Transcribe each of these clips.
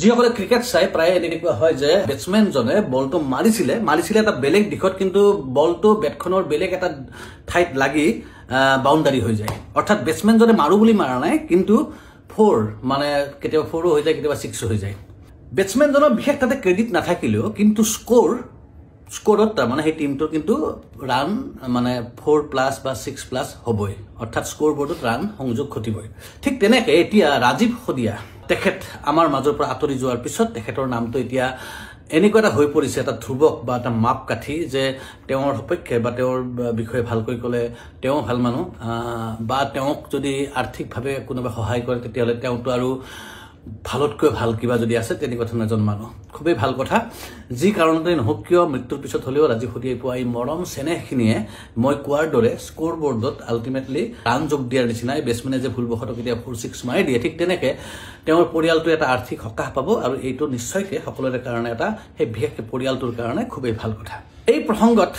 যিসকলে ক্ৰিকেট চাই প্ৰায় এনেকুৱা হয় যে বেটসমেনজনে বলটো মাৰিছিলে এটা বেলেগ দিশত, কিন্তু বলটো বেটখনৰ বেলেগ এটা ঠাইত লাগি বাউণ্ডাৰী হৈ যায়। অৰ্থাৎ বেটসমেনজনে মাৰো বুলি মাৰা নাই, কিন্তু 4 মানে কেতিয়াবা 4 হৈ যায়, কেতিয়াবা 6 হৈ যায়। বেটসমেনজনৰ বিশেষ তাতে ক্ৰেডিট নাথাকিলেও কিন্তু স্কোৰত তাৰমানে সেই টিমটোৰ কিন্তু ৰান মানে 4+ বা 6+ হ'বই, অৰ্থাৎ স্কোৰ বৰ্ডত ৰান সংযোগ ঘটিবই। ঠিক তেনেকে এতিয়া ৰাজীৱ সদিয়া তেখেত আমাৰ মাজৰ পৰা আঁতৰি যোৱাৰ পিছত তেখেতৰ নামটো এতিয়া এনেকুৱা এটা হৈ পৰিছে, এটা ধ্ৰুৱক বা এটা মাপকাঠি যে তেওঁৰ সপক্ষে বা তেওঁৰ বিষয়ে ভালকৈ ক'লে তেওঁ ভাল মানুহ, বা তেওঁক যদি আৰ্থিকভাৱে কোনোবাই সহায় কৰে তেতিয়াহ'লে তেওঁতো আৰু ভালতকৈ ভাল কিবা যদি আছে তেনেকুৱা ধৰণৰ এজন মানুহ। খুবেই ভাল কথা। যি কাৰণতে নহওক কিয় মৃত্যুৰ পিছত হ'লেও ৰাজীৱ সদিয়াই পোৱা এই মৰম চেনেহখিনিয়ে মই কোৱাৰ দৰে স্কোৰ বৰ্ডত আল্টিমেটলি ৰান যোগ দিয়াৰ নিচিনাই বেটসমেনে যে ভুলবশতঃ কেতিয়া 4-6 মাৰি দিয়ে, ঠিক তেনেকে তেওঁৰ পৰিয়ালটোৱে এটা আৰ্থিক সকাহ পাব, আৰু এইটো নিশ্চয়কৈ সকলোৰে কাৰণে এটা সেই বিশেষকৈ পৰিয়ালটোৰ কাৰণে খুবেই ভাল কথা। এই প্ৰসংগত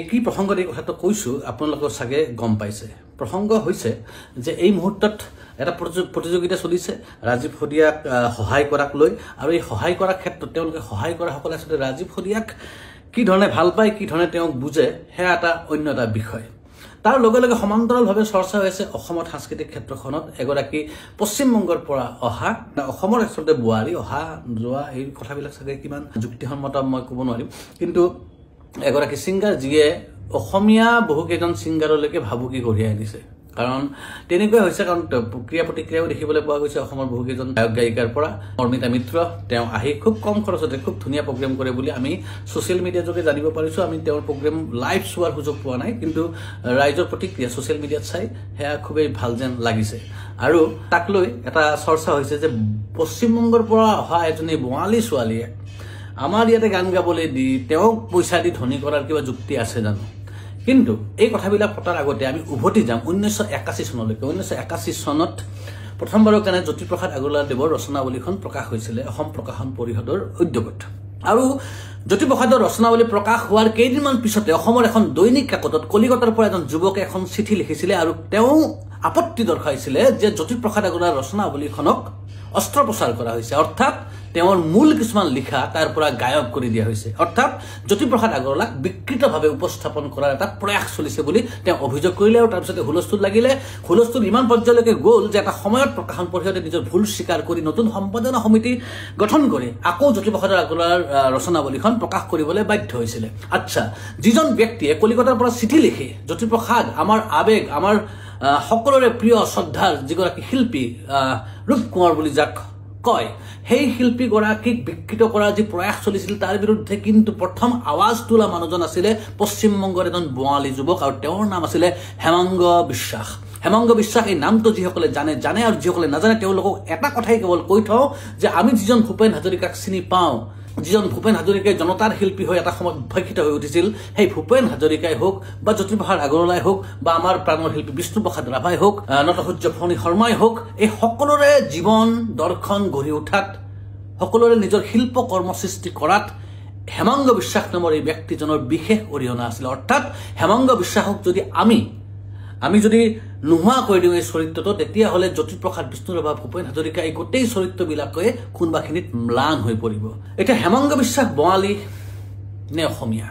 কি প্ৰসংগত এই কথাটো কৈছো আপোনালোকে চাগে গম পাইছে। প্ৰসংগ হৈছে যে এই মুহূৰ্তত এটা প্ৰতিযোগিতা চলিছে ৰাজীৱ সদিয়াক সহায় কৰাক লৈ, আৰু এই সহায় কৰাৰ ক্ষেত্ৰত তেওঁলোকে সহায় কৰা সকলে আচলতে ৰাজীৱ সদিয়াক কি ধৰণে ভাল পায়, কি ধৰণে তেওঁক বুজে, সেয়া এটা অন্য এটা বিষয়। তাৰ লগে লগে সমান্তৰালভাৱে চৰ্চা হৈ আছে অসমত সাংস্কৃতিক ক্ষেত্ৰখনত এগৰাকী পশ্চিমবংগৰ পৰা অহা, অসমৰ আচলতে বোৱাৰী অহা যোৱা, এই কথাবিলাক চাগে কিমান যুক্তিসন্মত মই ক'ব নোৱাৰিম, কিন্তু এগৰাকী ছিংগাৰ যিয়ে অসমীয়া বহুকেইজন ছিংগাৰলৈকে ভাবুকি কঢ়িয়াই আনিছে। কাৰণ তেনেকৈ হৈছে, কাৰণ ক্ৰিয়া প্ৰতিক্ৰিয়াও দেখিবলৈ পোৱা গৈছে অসমৰ বহুকেইজন গায়ক গায়িকাৰ পৰা। মৰ্মিতা মিত্ৰ তেওঁ আহি খুব কম খৰচতে খুব ধুনীয়া প্ৰগ্ৰেম কৰে বুলি আমি ছ'চিয়েল মিডিয়া যোগে জানিব পাৰিছোঁ। আমি তেওঁৰ প্ৰগ্ৰেম লাইভ চোৱাৰ সুযোগ পোৱা নাই, কিন্তু ৰাইজৰ প্ৰতিক্ৰিয়া ছ'চিয়েল মিডিয়াত চাই সেয়া খুবেই ভাল যেন লাগিছে। আৰু তাক লৈ এটা চৰ্চা হৈছে যে পশ্চিমবংগৰ পৰা অহা এজনী বঙালী ছোৱালীয়ে আমাৰ ইয়াতে গান গাবলৈ দি তেওঁক পইচা দি ধনী কৰাৰ কিবা যুক্তি আছে জানো? কিন্তু এই কথাবিলাক পতাৰ আগতে আমি উভতি যাম 1981 চনলৈকে। 1981 চনত প্ৰথমবাৰৰ কাৰণে জ্যোতিপ্ৰসাদ আগৰৱালাদেৱৰ ৰচনাৱলীখন প্ৰকাশ হৈছিলে অসম প্ৰকাশন পৰিষদৰ উদ্যোগত। আৰু জ্যোতিপ্ৰসাদৰ ৰচনাৱলী প্ৰকাশ হোৱাৰ কেইদিনমান পিছতে অসমৰ এখন দৈনিক কাকতত কলিকতাৰ পৰা এজন যুৱকে এখন চিঠি লিখিছিলে, আৰু তেওঁ আপত্তি দৰ্শাইছিলে যে জ্যোতিপ্ৰসাদ আগৰৱালাৰ ৰচনাৱলীখনক অস্ত্ৰপ্ৰচাৰ কৰা হৈছে, অৰ্থাৎ তেওঁৰ মূল কিছুমান লিখা তাৰ পৰা গায়ব কৰি দিয়া হৈছে, অৰ্থাৎ জ্যোতিপ্ৰসাদ আগৰৱালাক বিকৃতভাৱে উপস্থাপন কৰাৰ এটা প্ৰয়াস চলিছে বুলি তেওঁ অভিযোগ কৰিলে। আৰু তাৰপিছতে হুলস্থুল লাগিলে। হুলস্থুল ইমান পৰ্যায়লৈকে গ'ল যে এটা সময়ত প্ৰকাশন পৰিষদে নিজৰ ভুল স্বীকাৰ কৰি নতুন সম্পাদনা সমিতি গঠন কৰি আকৌ জ্যোতিপ্ৰসাদ আগৰৱালাৰ ৰচনাৱলীখন প্ৰকাশ কৰিবলৈ বাধ্য হৈছিলে। আচ্ছা, যিজন ব্যক্তিয়ে কলিকতাৰ পৰা চিঠি লিখি জ্যোতিপ্ৰসাদ আমাৰ আৱেগ, আমাৰ সকলোৰে প্ৰিয় শ্ৰদ্ধাৰ যিগৰাকী শিল্পী ৰূপ কোঁৱৰ বুলি যাক কয়, সেই শিল্পীগৰাকীক বিকৃত কৰাৰ যি প্ৰয়াস চলিছিল তাৰ বিৰুদ্ধে কিন্তু প্ৰথম আৱাজ তোলা মানুহজন আছিলে পশ্চিমবংগৰ এজন বঙালী যুৱক, আৰু তেওঁৰ নাম আছিলে হেমাংগ বিশ্বাস। হেমাংগ বিশ্বাস এই নামটো যিসকলে জানে, আৰু যিসকলে নাজানে তেওঁলোকক এটা কথাই কেৱল কৈ থওঁ যে আমি যিজন ভূপেন হাজৰিকাক চিনি পাওঁ, যিজন ভূপেন হাজৰিকাই জনতাৰ শিল্পী হৈ এটা সময়ত উদ্ভাসিত হৈ উঠিছিল, সেই ভূপেন হাজৰিকাই হওক বা জ্যোতিপ্ৰসাদ আগৰৱালাই হওক বা আমাৰ প্ৰাণৰ শিল্পী বিষ্ণুপ্ৰসাদ ৰাভাই হওক, নটসূৰ্য ফণী শৰ্মাই হওক, এই সকলোৰে জীৱন দৰ্শন গঢ়ি উঠাত, সকলোৰে নিজৰ শিল্প কৰ্ম সৃষ্টি কৰাত হেমাংগ বিশ্বাস নামৰ এই ব্যক্তিজনৰ বিশেষ অৰিহণা আছিল। অৰ্থাৎ হেমাংগ বিশ্বাসক যদি আমি যদি নোহোৱা কৰি দিওঁ এই চৰিত্ৰটো, তেতিয়াহ'লে জ্যোতিপ্ৰসাদ, বিষ্ণুৰাভা, ভূপেন হাজৰিকা এই গোটেই চৰিত্ৰবিলাকে কোনোবাখিনিত ম্লান হৈ পৰিব। এতিয়া হেমাংগ বিশ্বাস বঙালী নে অসমীয়া?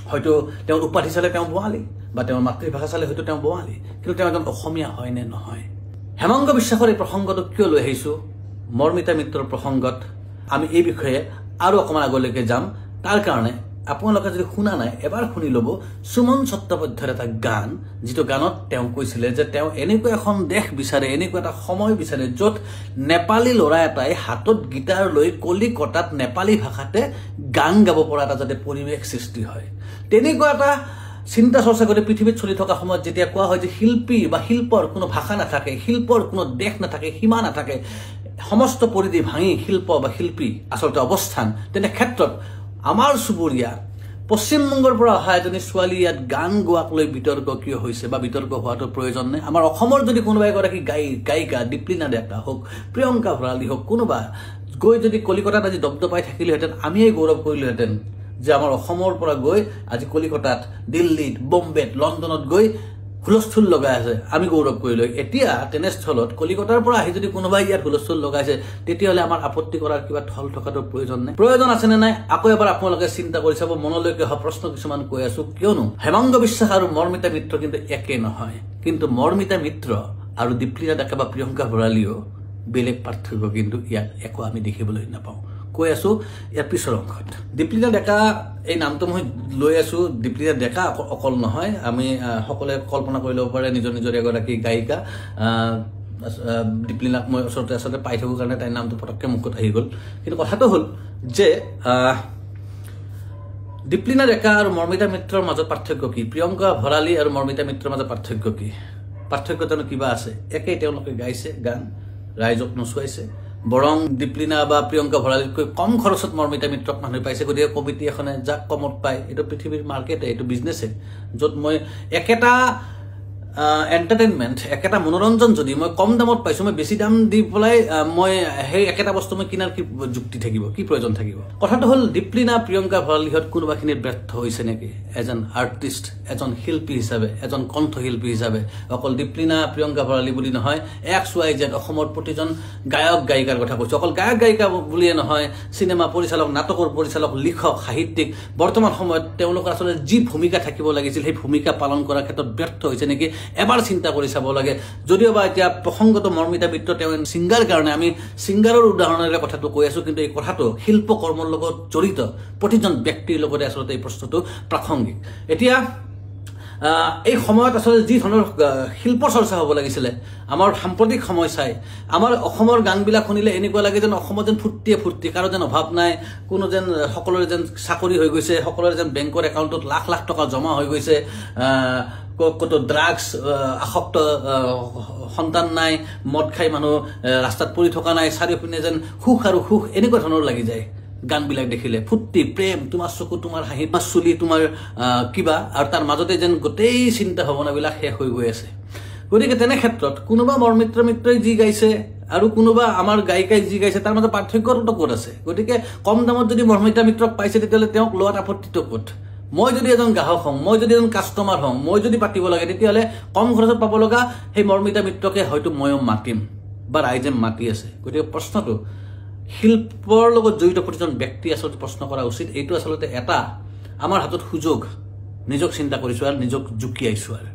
হয়তো তেওঁৰ উপাধি চালে তেওঁ বঙালী, বা তেওঁৰ মাতৃভাষা চালে হয়তো তেওঁ বঙালী, কিন্তু তেওঁ এজন অসমীয়া হয় নে নহয়? হেমাংগ বিশ্বাসৰ এই প্ৰসংগটো কিয় লৈ আহিছোঁ? মৰ্মিতা মিত্ৰৰ প্ৰসংগত আমি এই বিষয়ে আৰু অকণমান আগলৈকে যাম। তাৰ কাৰণে আপোনালোকে যদি শুনা নাই এবাৰ শুনি ল'ব সুমন চট্টোপাধ্যায়ৰ এটা গান, যিটো গানত তেওঁ কৈছিলে যে তেওঁ এনেকুৱা এখন দেশ বিচাৰে, এনেকুৱা এটা সময় বিচাৰে য'ত নেপালী ল'ৰা এটাই হাতত গীটাৰ লৈ কলিকতাত নেপালী ভাষাতে গান গাব পৰা এটা যাতে পৰিৱেশ সৃষ্টি হয়। তেনেকুৱা এটা চিন্তা চৰ্চা কৰি পৃথিৱীত চলি থকা সময়ত যেতিয়া কোৱা হয় যে শিল্পী বা শিল্পৰ কোনো ভাষা নাথাকে, শিল্পৰ কোনো দেশ নাথাকে, সীমা নাথাকে, সমস্ত পৰিধি ভাঙি শিল্প বা শিল্পী আচলতে অৱস্থান, তেনে ক্ষেত্ৰত আমাৰ চুবুৰীয়া পশ্চিমবংগৰ পৰা অহা এজনী ছোৱালী ইয়াত গান গোৱাক লৈ বিতৰ্ক কিয় হৈছে বা বিতৰ্ক হোৱাটো প্ৰয়োজন নাই? আমাৰ অসমৰ যদি কোনোবা এগৰাকী গায়িকা দীপলিনা ডেকা হওক, প্ৰিয়ংকা ভৰালী হওক, কোনোবা গৈ যদি কলিকতাত আজি দপদপাই থাকিলেহেঁতেন, আমিয়ে গৌৰৱ কৰিলোহেঁতেন যে আমাৰ অসমৰ পৰা গৈ আজি কলিকতাত, দিল্লীত, বম্বেত, লণ্ডনত গৈ হুলস্থুল লগাই আছে আমি গৌৰৱ কৰিলো এতিয়া তেনেস্থলত কলিকতাৰ পৰা আহি যদি কোনোবাই ইয়াত হুলস্থুল লগাইছে তেতিয়াহ'লে আমাৰ আপত্তি কৰাৰ কিবা থল থকাটো প্ৰয়োজন নাই প্ৰয়োজন আছে নে নাই আকৌ এবাৰ আপোনালোকে চিন্তা কৰি চাব মনলৈকে অহা প্ৰশ্ন কিছুমান কৈ আছো কিয়নো হেমাংগ বিশ্বাস আৰু মৰ্মিতা মিত্ৰ কিন্তু একে নহয় কিন্তু মৰ্মিতা মিত্ৰ আৰু দীপলিনা ডেকা বা প্ৰিয়ংকা ভৰালীও বেলেগ পাৰ্থক্য কিন্তু ইয়াত একো আমি দেখিবলৈ নাপাওঁ কৈ আছো ইয়াৰ পিছৰ অংশত দীপলিনা ডেকা এই নামটো মই লৈ আছো দীপলিনা ডেকা অকল নহয় আমি সকলোৱে কল্পনা কৰি ল'ব পাৰে নিজৰ নিজৰ এগৰাকী গায়িকা দীপলিনাক মই ওচৰতে আচলতে পাই থাকোঁ কাৰণে তাইৰ নামটো পটককৈ মুখত আহি গ'ল কিন্তু কথাটো হ'ল যে দীপলিনা ডেকা আৰু মৰ্মিতা মিত্ৰৰ মাজত পাৰ্থক্য কি প্ৰিয়ংকা ভৰালী আৰু মৰ্মিতা মিত্ৰৰ মাজত পাৰ্থক্য কি পাৰ্থক্যতানো কিবা আছে একেই তেওঁলোকে গাইছে গান ৰাইজক নচুৱাইছে বৰং দীপলিনা বা প্ৰিয়ংকা ভৰালীতকৈ কম খৰচত মৰ্মিতা মিত্ৰক মানুহে পাইছে গতিকে কমিটি এখনে যাক কমত পায় এইটো পৃথিৱীৰ মাৰ্কেটে এইটো বিজনেছে য'ত মই একেটা এণ্টাৰটেইনমেণ্ট একেটা মনোৰঞ্জন যদি মই কম দামত পাইছোঁ মই বেছি দাম দি পেলাই মই সেই একেটা বস্তু মই কিনাৰ কি যুক্তি থাকিব কি প্ৰয়োজন থাকিব কথাটো হ'ল দীপলিনা প্ৰিয়ংকা ভৰালীহঁত কোনোবাখিনিত ব্যৰ্থ হৈছে নেকি এজন আৰ্টিষ্ট এজন শিল্পী হিচাপে এজন কণ্ঠশিল্পী হিচাপে অকল দীপলিনা প্ৰিয়ংকা ভৰালী বুলি নহয় XYZ অসমৰ প্ৰতিজন গায়ক গায়িকাৰ কথা কৈছোঁ অকল গায়ক গায়িকা বুলিয়ে নহয় চিনেমা পৰিচালক নাটকৰ পৰিচালক লিখক সাহিত্যিক বৰ্তমান সময়ত তেওঁলোকৰ আচলতে যি ভূমিকা থাকিব লাগিছিল সেই ভূমিকা পালন কৰাৰ ক্ষেত্ৰত ব্যৰ্থ হৈছে নেকি এবাৰ চিন্তা কৰি চাব লাগে যদিওবা এতিয়া প্ৰসংগত মৰ্মিতা মিত্ৰ তেওঁ ছিংগাৰ কাৰণে আমি ছিংগাৰৰ উদাহৰণেৰে কথাটো কৈ আছো কিন্তু এই কথাটো শিল্প কৰ্মৰ লগত জড়িত প্ৰতিজন ব্যক্তিৰ লগতে আচলতে এই প্ৰশ্নটো প্ৰাসংগিক এতিয়া এই সময়ত আচলতে যি ধৰণৰ শিল্প চৰ্চা হ'ব লাগিছিলে আমাৰ সাম্প্ৰতিক সময় চাই আমাৰ অসমৰ গানবিলাক শুনিলে এনেকুৱা লাগে যেন অসমত যেন ফূৰ্তি কাৰো যেন অভাৱ নাই কোনো যেন সকলোৰে যেন চাকৰি হৈ গৈছে সকলোৰে যেন বেংকৰ একাউণ্টত লাখ লাখ টকা জমা হৈ গৈছে কতো ড্ৰাগছ আসক্ত সন্তান নাই মদ খাই মানুহ ৰাস্তাত পৰি থকা নাই চাৰিওপিনে যেন সুখ আৰু সুখ এনেকুৱা ধৰণৰ লাগি যায় গানবিলাক দেখিলে ফূৰ্তি প্ৰেম তোমাৰ চকু তোমাৰ হাঁহি তোমাৰ চুলি তোমাৰ কিবা আৰু তাৰ মাজতে যেন গোটেই চিন্তা ভাৱনাবিলাক শেষ হৈ গৈ আছে গতিকে তেনে ক্ষেত্ৰত কোনোবা মৰ্মিতা মিত্ৰই যি গাইছে আৰু কোনোবা আমাৰ গায়িকাই যি গাইছে তাৰ মাজত পাৰ্থক্যটো ক'ত আছে গতিকে কম দামত যদি মৰ্মিতা মিত্ৰক পাইছে তেতিয়াহ'লে তেওঁক লোৱাত আপত্তিটো ক'ত মই যদি এজন গ্ৰাহক হওঁ মই যদি এজন কাষ্টমাৰ হওঁ মই যদি পাতিব লাগে তেতিয়াহ'লে কম খৰচত পাব লগা সেই মৰ্মিতা মিত্ৰকে হয়তো ময়ো মাতিম বা ৰাইজে মাতি আছে গতিকে প্ৰশ্নটো শিল্পৰ লগত জড়িত প্ৰতিজন ব্যক্তি আচলতে প্ৰশ্ন কৰা উচিত এইটো আচলতে এটা আমাৰ হাতত সুযোগ নিজক চিন্তা কৰিছোঁ আৰু নিজক জুকিয়াইছোঁ আৰু